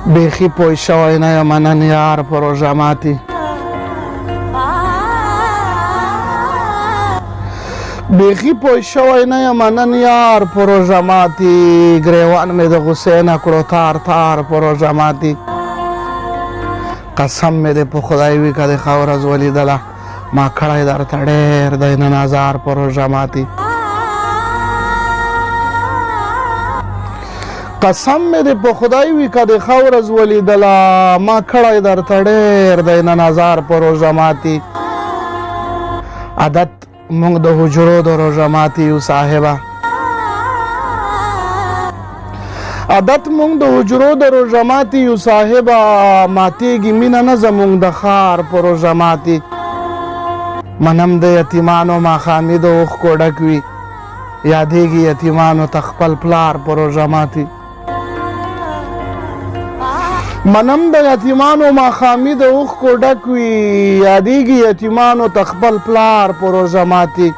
بیخی پوی شوی نه یم نن یار په روژه ماتي بیخی پوی شوی نه یم نن یار په روژه ماتي ګریوان مې د غصې نه کړو تار تار په روژه ماتي قسم مې دې په خدای وي که د ښه ورځ ولیدله ما کړی درته ډېر دی نن هزار په روژه ماتي قسم مې دې په خدای وي که د ښه ورځ ولیدله ما کړی درته ډېر دی نن هزار په روژه ماتي عادت موږ د حجرو د روژه ماتي یو صاحبه عادت موږ د حجرو د روژه ماتي یو صاحبه ماتېږي مینه نه زموږ د ښار په روژه ماتي منم د یتیمانو ماښامي د اوښکو ډک وي یادېږي یتیمانو ته خپل پلار په روژه ماتي منم د یتیمانو ماښامي د اوښکو ډک وي یادېږي یتیمانو ته خپل پلار په روژه ماتي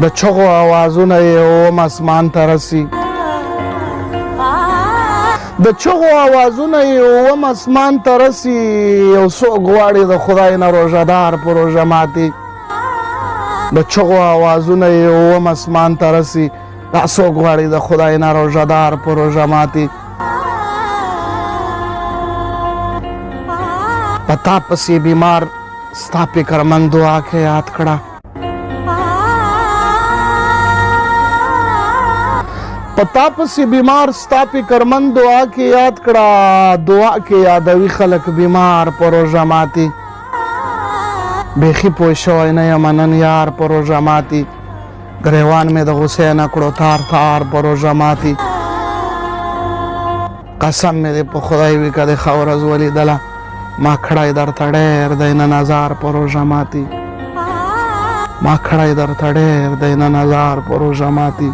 د چغو اوازونه یې اوم اسمان ته رسي د چغو اوازونه یې اوم اسمان ته رسي یو څوک غواړي د خدای نه روژهدار په روژه ماتي د چغو اوازونه یې اوم اسمان ته رسي دا څوک غواړي د خدای نه روژهدار په روژه ماتي په تا پسې بیمار ستا فکرمند دعا کې یاد کړه په تا پسې بیمار ستا فکرمند دعا کې یاد کړه دعا کې یادوي خلک بیمار په روژه ماتي بیخي پوه شوی نه یم نن یار په روژه ماتي ګریوان مې د غصې نه کړو تار تار په روژه ماتي قسم مې دې په خدای وي که د ښه ورځ ولیدله ما کړی درته ډېر دی نن هزار په روژه ماتي ما کړی درته ډېر دی نن هزار په روژه ماتي